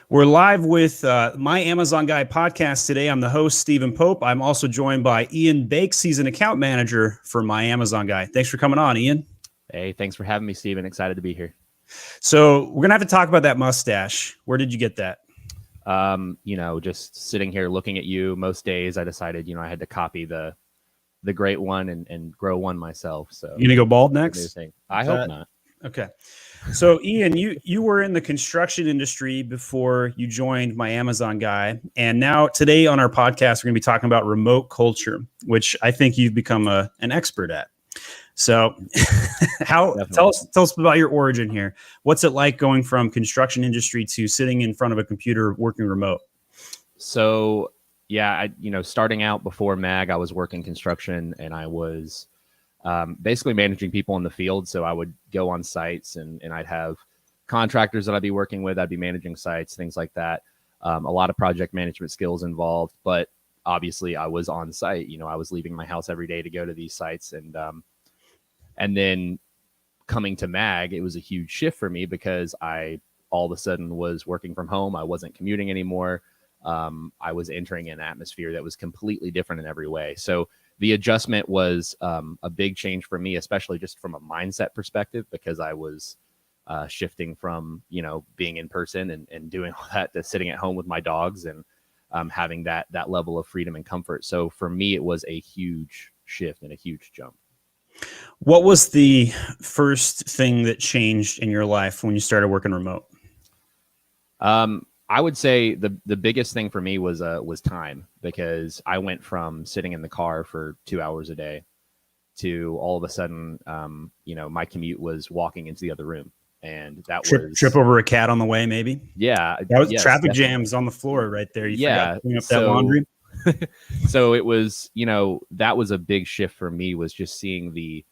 We're live with My Amazon Guy podcast today. I'm the host, Stephen Pope. I'm also joined by Ian Bakes. He's an account manager for My Amazon Guy. Thanks for coming on, Ian. Hey, thanks for having me, Stephen. Excited to be here. So we're going to have to talk about that mustache. Where did you get that? Just sitting here looking at you most days, I decided, I had to copy the great one and grow one myself. So you going to go bald next? I hope not. Okay. So Ian, you were in the construction industry before you joined My Amazon Guy. And now today on our podcast, we're going to be talking about remote culture, which I think you've become an expert at. So tell us about your origin here. What's it like going from construction industry to sitting in front of a computer working remote? So, yeah, starting out before MAG, I was working construction and I was basically managing people in the field. So I would go on sites and I'd have contractors that I'd be working with. I'd be managing sites, things like that. A lot of project management skills involved, but obviously I was on site. I was leaving my house every day to go to these sites. And then coming to MAG, it was a huge shift for me because I all of a sudden was working from home. I wasn't commuting anymore. I was entering an atmosphere that was completely different in every way. So the adjustment was a big change for me, especially just from a mindset perspective, because I was shifting from, being in person and doing all that to sitting at home with my dogs and having that level of freedom and comfort. So for me, it was a huge shift and a huge jump. What was the first thing that changed in your life when you started working remote? I would say the biggest thing for me was time, because I went from sitting in the car for 2 hours a day to all of a sudden, my commute was walking into the other room, and that was trip over a cat on the way, maybe. Yeah, that was traffic jams on the floor right there. You forgot to clean up that laundry. So it was, that was a big shift for me, was just seeing the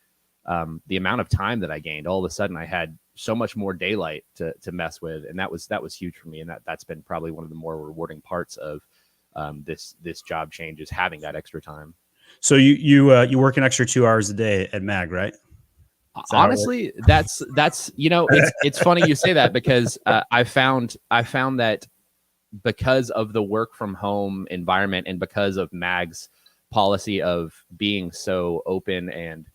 amount of time that I gained. All of a sudden I had so much more daylight to mess with. And that was huge for me. And that's been probably one of the more rewarding parts of this job change, is having that extra time. So you work an extra 2 hours a day at MAG, right? Honestly, that's it's funny you say that, because I found that because of the work from home environment and because of MAG's policy of being so open and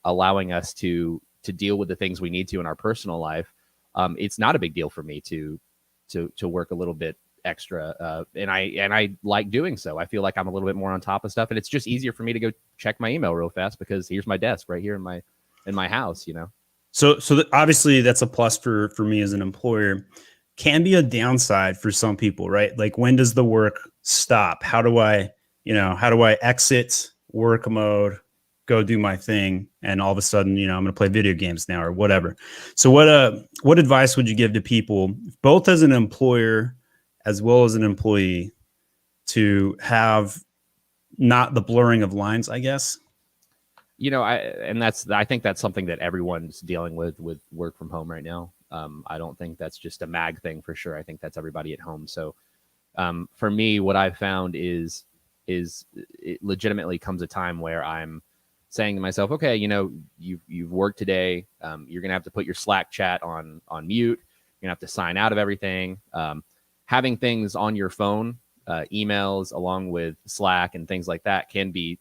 allowing us to deal with the things we need to in our personal life, it's not a big deal for me to work a little bit extra, and I like doing so. I feel like I'm a little bit more on top of stuff, and it's just easier for me to go check my email real fast because here's my desk right here in my house. So obviously that's a plus for me as an employer. Can be a downside for some people, right? Like, when does the work stop? How do I exit work mode, go do my thing, and all of a sudden, I'm going to play video games now or whatever. So what advice would you give to people, both as an employer as well as an employee, to have not the blurring of lines, I guess? I think that's something that everyone's dealing with work from home right now. I don't think that's just a MAG thing for sure. I think that's everybody at home. So for me, what I've found is it legitimately comes a time where I'm saying to myself, okay, you've worked today. You're going to have to put your Slack chat on mute. You're going to have to sign out of everything. Having things on your phone, emails along with Slack and things like that can be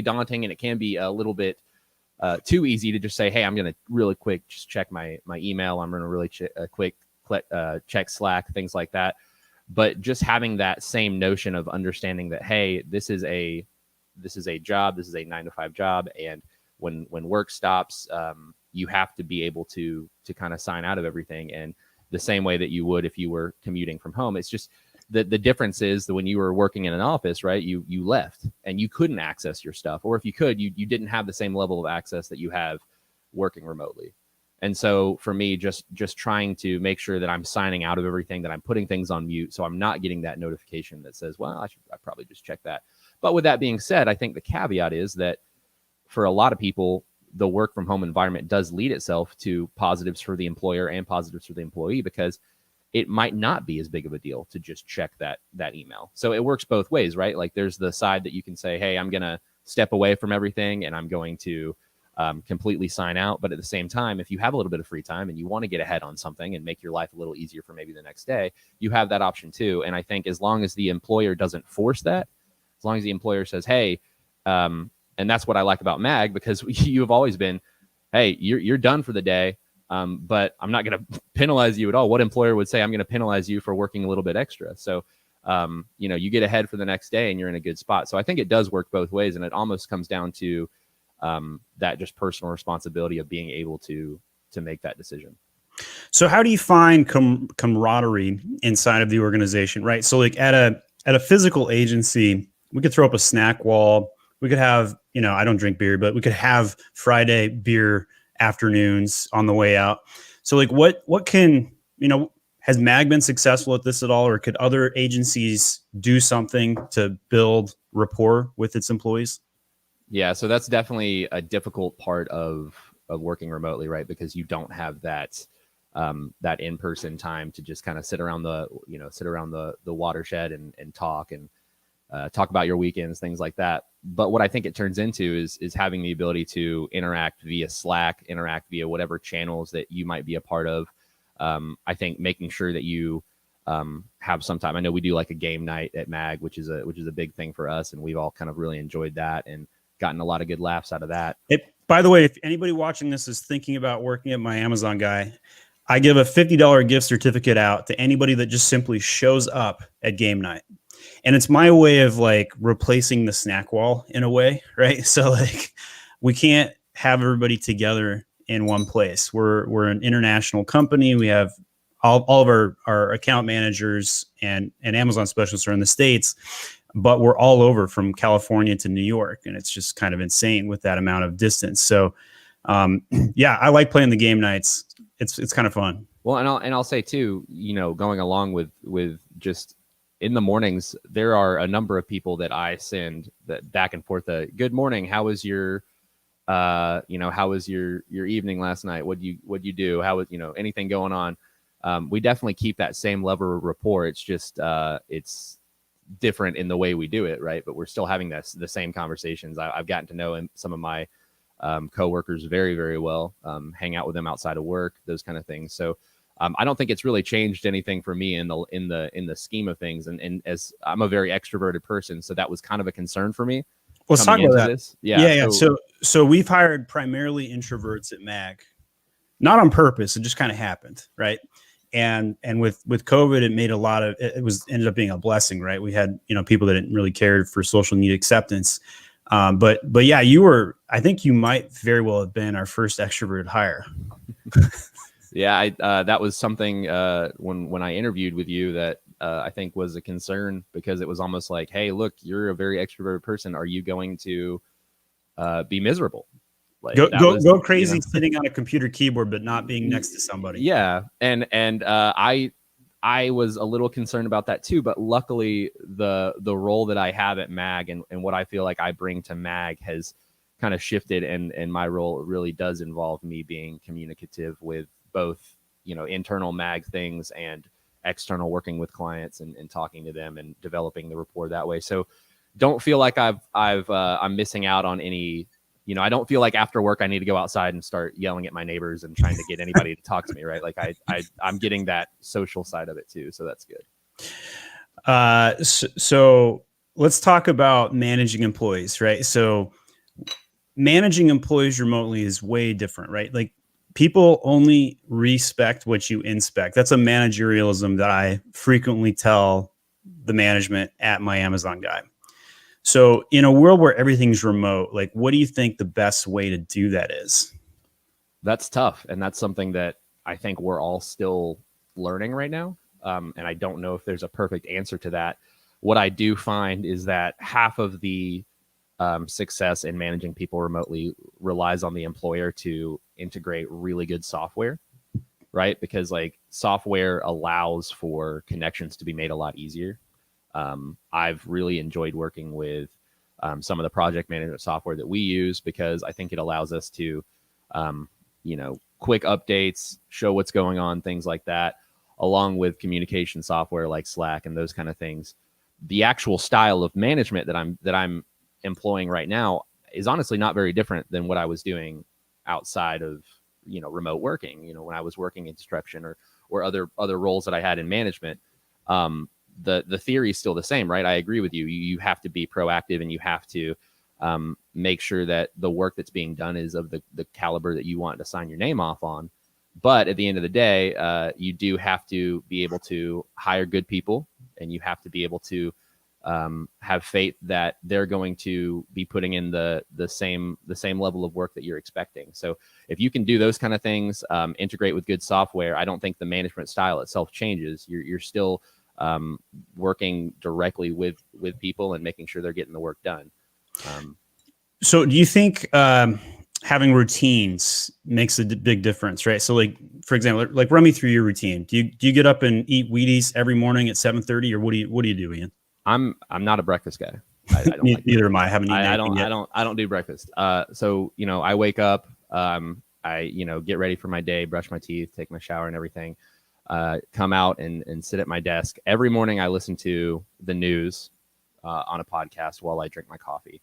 daunting, and it can be a little bit too easy to just say, hey, I'm going to really quick just check my email. I'm going to really quick check Slack, things like that. But just having that same notion of understanding that, hey, this is a job, this is a 9-to-5 job, and when work stops, you have to be able to kind of sign out of everything, and the same way that you would if you were commuting from home. It's just the difference is that when you were working in an office, right, you left and you couldn't access your stuff, or if you could, you didn't have the same level of access that you have working remotely. And so for me, just trying to make sure that I'm signing out of everything, that I'm putting things on mute, so I'm not getting that notification that says, well, I probably just check that. But with that being said, I think the caveat is that for a lot of people, the work from home environment does lead itself to positives for the employer and positives for the employee, because it might not be as big of a deal to just check that email. So it works both ways, right? Like, there's the side that you can say, hey, I'm going to step away from everything and I'm going to completely sign out. But at the same time, if you have a little bit of free time and you want to get ahead on something and make your life a little easier for maybe the next day, you have that option too. And I think as long as the employer doesn't force that, as long as the employer says, hey, and that's what I like about MAG, because you have always been, hey, you're done for the day, but I'm not going to penalize you at all. What employer would say, I'm going to penalize you for working a little bit extra? So, you get ahead for the next day and you're in a good spot. So I think it does work both ways. And it almost comes down to that just personal responsibility of being able to make that decision. So how do you find camaraderie inside of the organization, right? So like at a physical agency, we could throw up a snack wall. We could have, I don't drink beer, but we could have Friday beer afternoons on the way out. So like what can, has MAG been successful at this at all, or could other agencies do something to build rapport with its employees? Yeah, so that's definitely a difficult part of working remotely, right? Because you don't have that that in-person time to just kind of sit around the watershed and talk and talk about your weekends, things like that. But what I think it turns into is having the ability to interact via Slack, interact via whatever channels that you might be a part of. I think making sure that you have some time. I know we do like a game night at MAG, which is a big thing for us, and we've all kind of really enjoyed that and gotten a lot of good laughs out of that. By the way, if anybody watching this is thinking about working at my Amazon guy, I give a $50 gift certificate out to anybody that just simply shows up at game night. And it's my way of like replacing the snack wall in a way, right? So like we can't have everybody together in one place. We're an international company. We have all of our account managers and Amazon specialists are in the States, but we're all over from California to New York. And it's just kind of insane with that amount of distance. So yeah, I like playing the game nights. It's kind of fun. Well, and I'll say too, going along with just in the mornings, there are a number of people that I send that back and forth. Good morning. How was your, how was your evening last night? What'd you do? How was, anything going on? We definitely keep that same level of rapport. It's just, it's different in the way we do it. Right. But we're still having the same conversations. I've gotten to know some of my coworkers very, very well, hang out with them outside of work, those kind of things. So I don't think it's really changed anything for me in the scheme of things. And as I'm a very extroverted person, so that was kind of a concern for me. Let's talk about that. This. Yeah. So we've hired primarily introverts at MAG, not on purpose. It just kind of happened, right? And with COVID, it made ended up being a blessing, right? We had people that didn't really care for social need acceptance. But yeah, I think you might very well have been our first extroverted hire. Yeah, that was something when I interviewed with you that I think was a concern, because it was almost like, hey, look, you're a very extroverted person. Are you going to be miserable? Like go crazy sitting on a computer keyboard, but not being next to somebody. Yeah, and I was a little concerned about that too. But luckily, the role that I have at MAG and what I feel like I bring to MAG has kind of shifted, and my role really does involve me being communicative with both internal MAG things and external, working with clients and talking to them and developing the rapport that way. So don't feel like I'm missing out on any. I don't feel like after work I need to go outside and start yelling at my neighbors and trying to get anybody to talk to me, right? Like I'm getting that social side of it too, so that's good. So let's talk about managing employees, right? So managing employees remotely is way different, right? Like people only respect what you inspect. That's a managerialism that I frequently tell the management at my Amazon guy. So in a world where everything's remote, like what do you think the best way to do that is? That's tough. And that's something that I think we're all still learning right now. And I don't know if there's a perfect answer to that. What I do find is that half of the success in managing people remotely relies on the employer to integrate really good software, right? Because like software allows for connections to be made a lot easier. I've really enjoyed working with some of the project management software that we use, because I think it allows us to, quick updates, show what's going on, things like that, along with communication software like Slack and those kind of things. The actual style of management that I'm employing right now is honestly not very different than what I was doing outside of, remote working, when I was working in construction or other roles that I had in management. The theory is still the same, right? I agree with you. You have to be proactive, and you have to make sure that the work that's being done is of the caliber that you want to sign your name off on. But at the end of the day, you do have to be able to hire good people, and you have to be able to have faith that they're going to be putting in the same level of work that you're expecting. So if you can do those kind of things, integrate with good software, I don't think the management style itself changes. You're still working directly with people and making sure they're getting the work done. So do you think having routines makes a big difference, right? So like, for example, like run me through your routine. Do you get up and eat Wheaties every morning at 7:30, or what do you do, Ian? I'm not a breakfast guy. I don't like Neither am I. I haven't eaten anything yet. I don't do breakfast. So I wake up, I get ready for my day, brush my teeth, take my shower and everything. Come out and sit at my desk. Every morning I listen to the news on a podcast while I drink my coffee.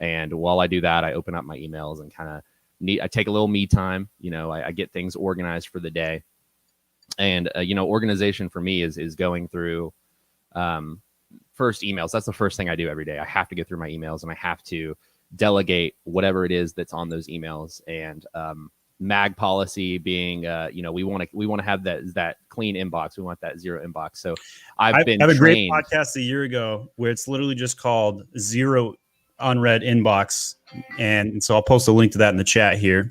And while I do that, I open up my emails and I take a little me time. I get things organized for the day. And, organization for me is going through first emails. That's the first thing I do every day. I have to get through my emails, and I have to delegate whatever it is that's on those emails. And MAG policy being, we want to have that clean inbox. We want that zero inbox. So I have a great podcast a year ago where it's literally just called Zero Unread Inbox, and so I'll post a link to that in the chat here.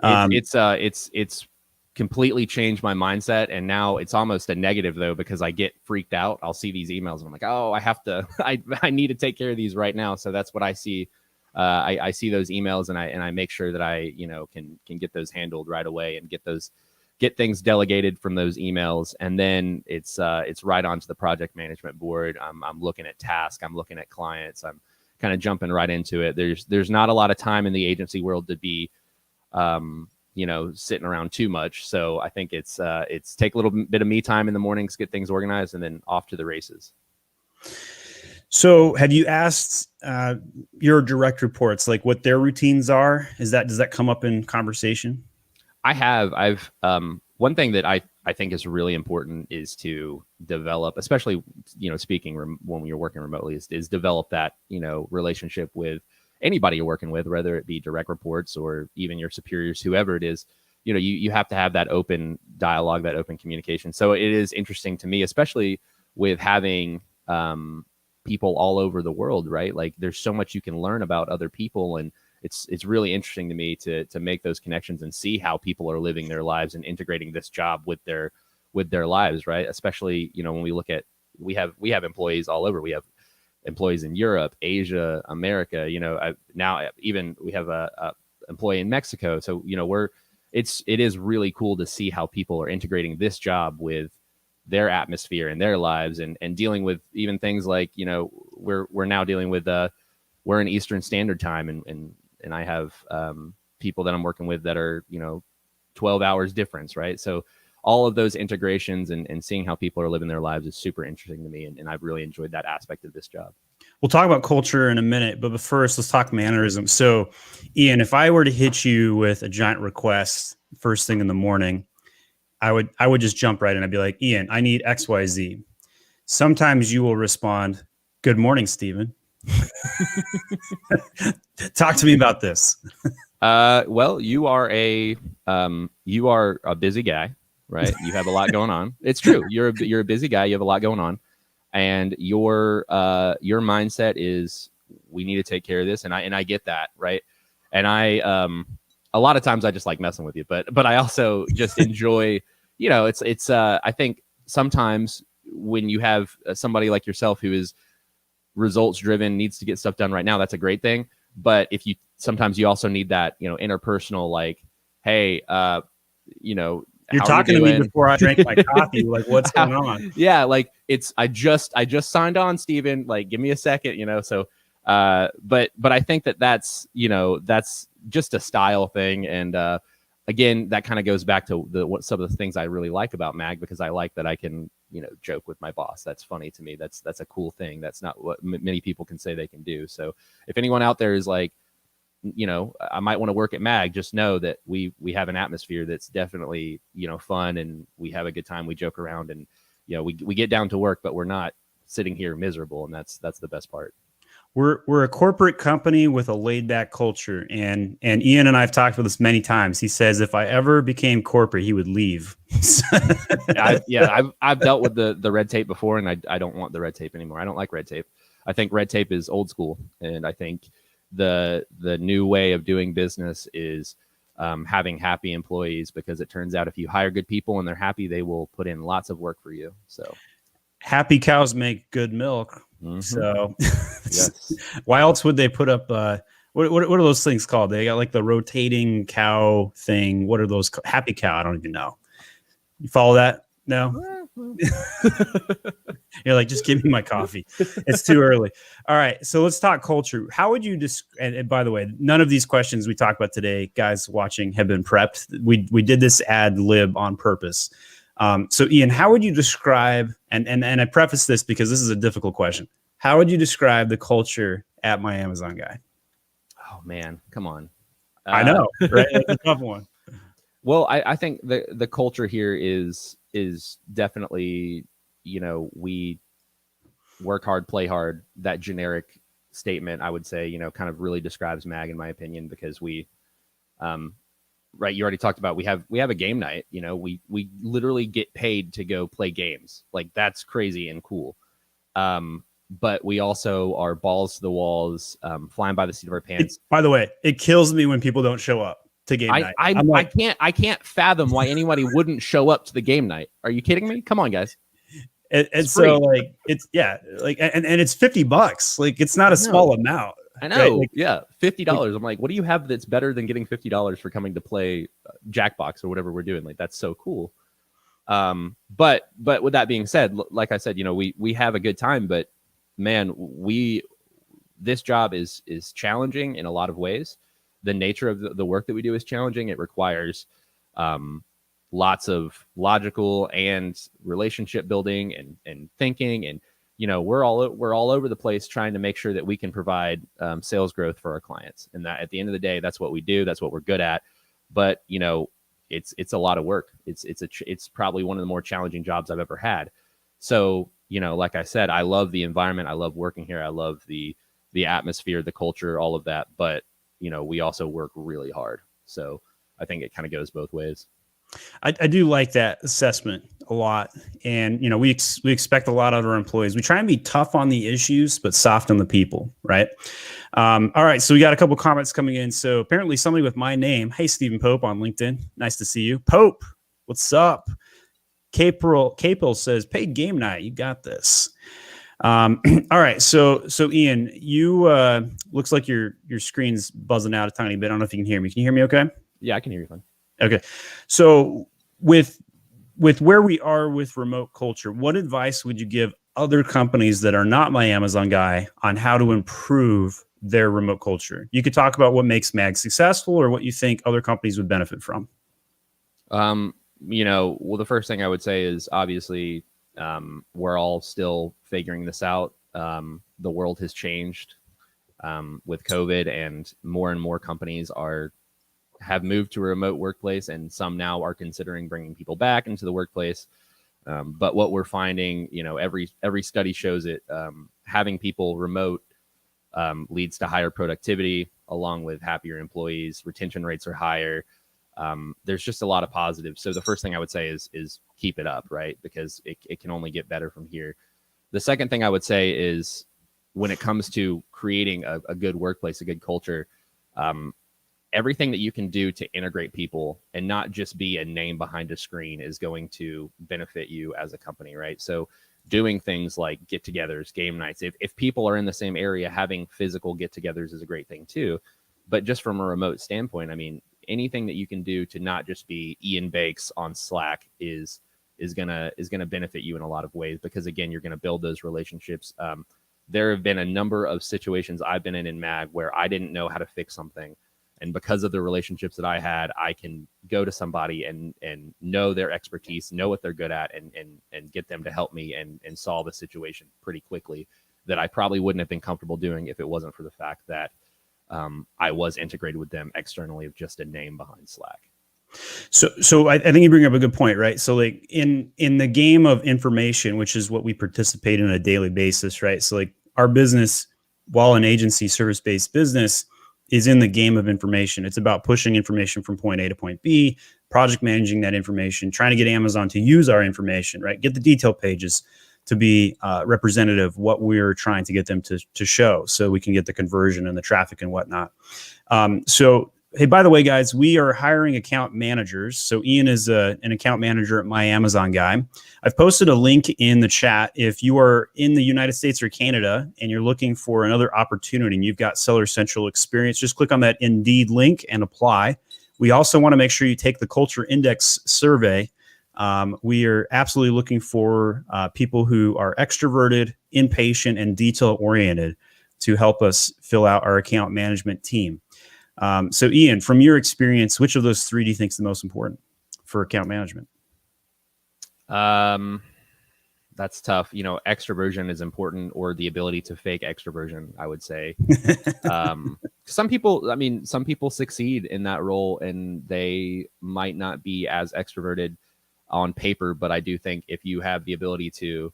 It's completely changed my mindset, and now it's almost a negative though, because I get freaked out. I'll see these emails and I'm like, oh, I need to take care of these right now. So that's what I see. I see those emails, and I make sure that I can get those handled right away and get things delegated from those emails. And then it's right onto the project management board. I'm looking at tasks. I'm looking at clients. I'm kind of jumping right into it. There's not a lot of time in the agency world to be, sitting around too much. So I think it's take a little bit of me time in the mornings, get things organized, and then off to the races. So have you asked your direct reports like what their routines are? Does that come up in conversation? I have. I've one thing that I think is really important is to develop, especially speaking when you're working remotely, is develop that relationship with anybody you're working with, whether it be direct reports or even your superiors, whoever it is. You have to have that open dialogue, that open communication. So it is interesting to me, especially with having people all over the world, right? Like there's so much you can learn about other people, and it's really interesting to me to make those connections and see how people are living their lives and integrating this job with their lives, right? Especially, when we look at, we have employees all over. We have employees in Europe, Asia, America, now even we have a employee in Mexico. So, it is really cool to see how people are integrating this job with their atmosphere and their lives, and dealing with even things like, we're now dealing with, we're in Eastern Standard Time, and I have people that I'm working with that are, 12 hours difference, right? So all of those integrations and seeing how people are living their lives is super interesting to me. And I've really enjoyed that aspect of this job. We'll talk about culture in a minute, but first let's talk mannerisms. So Ian, if I were to hit you with a giant request first thing in the morning, I would just jump right in. I'd be like, Ian, I need XYZ. Sometimes you will respond, good morning, Steven. Talk to me about this. Well, you are a busy guy, right? You have a lot going on. It's true. You're a busy guy. You have a lot going on, and your mindset is, we need to take care of this. And I get that. Right. And a lot of times I just like messing with you, but I also just enjoy, it's I think sometimes when you have somebody like yourself who is results driven, needs to get stuff done right now, that's a great thing. But sometimes you also need that, interpersonal, like, hey, you're talking to me before I drank my coffee. Like, what's going on? Yeah. Like I just signed on, Steven, like, give me a second, so, but I think that's just a style thing. And, again, that kind of goes back to some of the things I really like about MAG, because I like that I can, joke with my boss. That's funny to me. That's a cool thing. That's not what many people can say they can do. So if anyone out there is like, I might want to work at Mag. Just know that we have an atmosphere that's definitely, fun, and we have a good time. We joke around, and we get down to work, but we're not sitting here miserable, and that's the best part. We're a corporate company with a laid back culture, and Ian and I have talked about this many times. He says if I ever became corporate, he would leave. I've dealt with the red tape before, and I don't want the red tape anymore. I don't like red tape. I think red tape is old school, and I think the new way of doing business is having happy employees, because it turns out if you hire good people and they're happy, they will put in lots of work for you. So happy cows make good milk. Mm-hmm. So yes. Why else would they put up what are those things called? They got like the rotating cow thing. What are those? Happy cow? I don't even know. You follow that? No. You're like, just give me my coffee. It's too early. All right, so let's talk culture. How would you and by the way, none of these questions we talked about today, guys watching, have been prepped. We did this ad lib on purpose. So Ian, how would you describe, and I preface this because this is a difficult question. How would you describe the culture at My Amazon Guy? Oh man, come on. I know, right? It's a tough one. Well, I think the culture here is definitely, we work hard, play hard. That generic statement, I would say, kind of really describes Mag, in my opinion, because we, right, you already talked about, we have a game night. We literally get paid to go play games. Like, that's crazy and cool. But we also are balls to the walls, flying by the seat of our pants. By the way, it kills me when people don't show up to game night. I can't fathom why anybody wouldn't show up to the game night. Are you kidding me? Come on, guys. And so like it's and it's $50. Like, it's not a small amount. I know. Right? Like, yeah. $50. I'm like, what do you have that's better than getting $50 for coming to play Jackbox or whatever we're doing? Like, that's so cool. But with that being said, like I said, we have a good time, but man, this job is challenging in a lot of ways. The nature of the work that we do is challenging. It requires lots of logical and relationship building and thinking, and we're all over the place trying to make sure that we can provide sales growth for our clients. And that, at the end of the day, that's what we do. That's what we're good at. But it's a lot of work. It's probably one of the more challenging jobs I've ever had. So like I said, I love the environment. I love working here. I love the atmosphere, the culture, all of that. But we also work really hard. So I think it kind of goes both ways. I do like that assessment a lot. And, we expect a lot of our employees. We try and be tough on the issues, but soft on the people, right? All right, so we got a couple comments coming in. So apparently somebody with my name, hey, Stephen Pope on LinkedIn. Nice to see you. Pope, what's up? Capel says, paid game night. You got this. All right. So Ian, you looks like your screen's buzzing out a tiny bit. I don't know if you can hear me. Can you hear me okay? Yeah, I can hear you fine. Okay. So with where we are with remote culture, what advice would you give other companies that are not My Amazon Guy on how to improve their remote culture? You could talk about what makes Mag successful or what you think other companies would benefit from. Well, the first thing I would say is obviously we're all still figuring this out. The world has changed with COVID, and more companies have moved to a remote workplace, and some now are considering bringing people back into the workplace. But what we're finding, every study shows it, having people remote leads to higher productivity along with happier employees. Retention rates are higher. There's just a lot of positives. So the first thing I would say is keep it up, right? Because it can only get better from here. The second thing I would say is when it comes to creating a good workplace, a good culture, everything that you can do to integrate people and not just be a name behind a screen is going to benefit you as a company, right? So doing things like get-togethers, game nights, if people are in the same area, having physical get-togethers is a great thing too. But just from a remote standpoint, I mean, anything that you can do to not just be Ian Bakes on Slack is gonna benefit you in a lot of ways, because again, you're gonna build those relationships. There have been a number of situations I've been in Mag where I didn't know how to fix something, and because of the relationships that I had, I can go to somebody and know their expertise, know what they're good at, and get them to help me and solve a situation pretty quickly that I probably wouldn't have been comfortable doing if it wasn't for the fact that I was integrated with them externally of just a name behind Slack. So I think you bring up a good point, right? So like in the game of information, which is what we participate in on a daily basis, right? So like our business, while an agency service-based business, is in the game of information. It's about pushing information from point A to point B, project managing that information, trying to get Amazon to use our information, right? Get the detail pages to be representative of what we're trying to get them to show, so we can get the conversion and the traffic and whatnot. So hey, by the way, guys, we are hiring account managers. So Ian is an account manager at My Amazon Guy. I've posted a link in the chat. If you are in the United States or Canada and you're looking for another opportunity and you've got Seller Central experience, just click on that Indeed link and apply. We also want to make sure you take the Culture Index survey. We are absolutely looking for people who are extroverted, impatient, and detail-oriented to help us fill out our account management team. So Ian, from your experience, which of those three do you think is the most important for account management? That's tough. Extroversion is important, or the ability to fake extroversion, I would say. Some people succeed in that role and they might not be as extroverted on paper, but I do think if you have the ability to,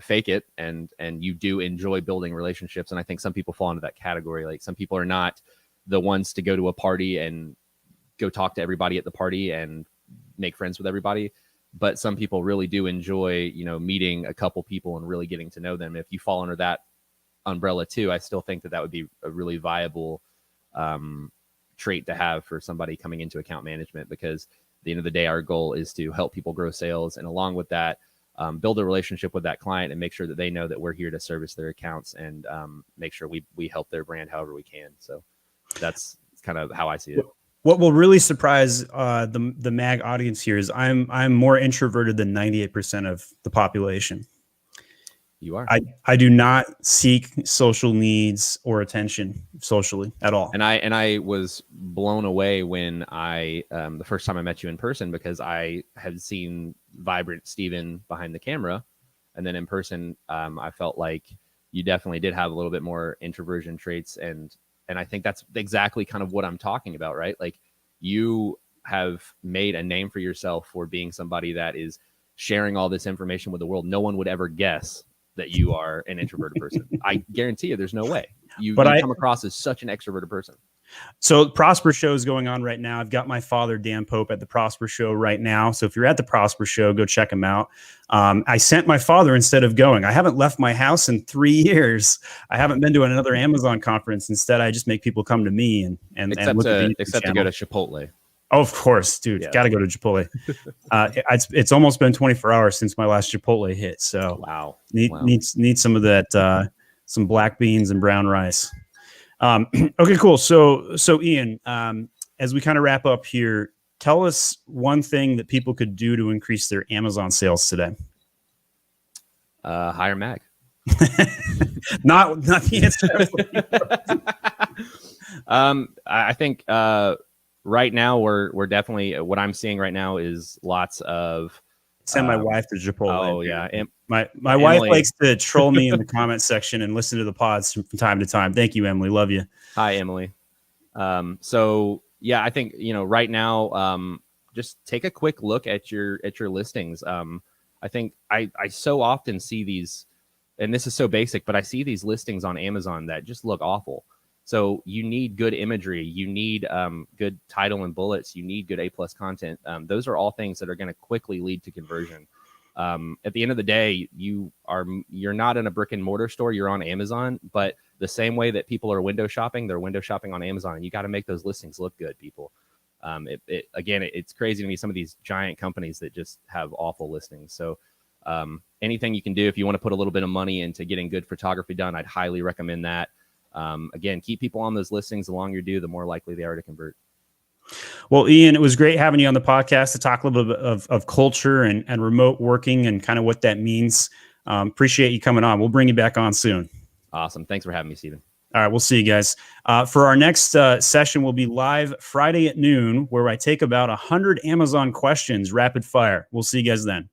fake it and you do enjoy building relationships. And I think some people fall into that category. Like some people are not the ones to go to a party and go talk to everybody at the party and make friends with everybody. But some people really do enjoy, meeting a couple people and really getting to know them. If you fall under that umbrella too, I still think that would be a really viable trait to have for somebody coming into account management, because at the end of the day, our goal is to help people grow sales. And along with that, build a relationship with that client and make sure that they know that we're here to service their accounts and make sure we help their brand however we can. So that's kind of how I see it. What will really surprise the MAG audience here is I'm more introverted than 98% of the population. You are. I do not seek social needs or attention socially at all. And I was blown away when the first time I met you in person, because I had seen vibrant Steven behind the camera, and then in person, I felt like you definitely did have a little bit more introversion traits, and I think that's exactly kind of what I'm talking about, right? Like you have made a name for yourself for being somebody that is sharing all this information with the world. No one would ever guess that you are an introverted person. I guarantee you there's no way. You come across as such an extroverted person. So Prosper Show is going on right now. I've got my father, Dan Pope, at the Prosper Show right now. So if you're at the Prosper Show, go check him out. I sent my father instead of going. I haven't left my house in 3 years. I haven't been to another Amazon conference. Instead, I just make people come to me and except to go to Chipotle. Oh, of course, dude. Yeah. Got to go to Chipotle. It's almost been 24 hours since my last Chipotle hit. So wow. Need some of that, some black beans and brown rice. Okay, cool. So Ian, as we kind of wrap up here, tell us one thing that people could do to increase their Amazon sales today. Hire Mag. not the answer. I think right now we're definitely, what I'm seeing right now is lots of send my wife to Chipotle. Oh yeah. My wife likes to troll me in the comment section and listen to the pods from time to time. Thank you, Emily. Love you. Hi, Emily. So yeah, I think, right now, just take a quick look at your listings. I think I so often see these, and this is so basic, but I see these listings on Amazon that just look awful. So you need good imagery, you need good title and bullets, you need good A+ content. Those are all things that are going to quickly lead to conversion. At the end of the day, you're not in a brick and mortar store, you're on Amazon, but the same way that people are window shopping, they're window shopping on Amazon, and you got to make those listings look good, people. It's crazy to me, some of these giant companies that just have awful listings. So anything you can do, if you want to put a little bit of money into getting good photography done, I'd highly recommend that. Again, keep people on those listings. The longer you do, the more likely they are to convert. Well, Ian, it was great having you on the podcast to talk a little bit of culture and remote working and kind of what that means. Appreciate you coming on. We'll bring you back on soon. Awesome. Thanks for having me, Steven. All right, we'll see you guys. For our next session, we'll be live Friday at noon, where I take about 100 Amazon questions rapid fire. We'll see you guys then.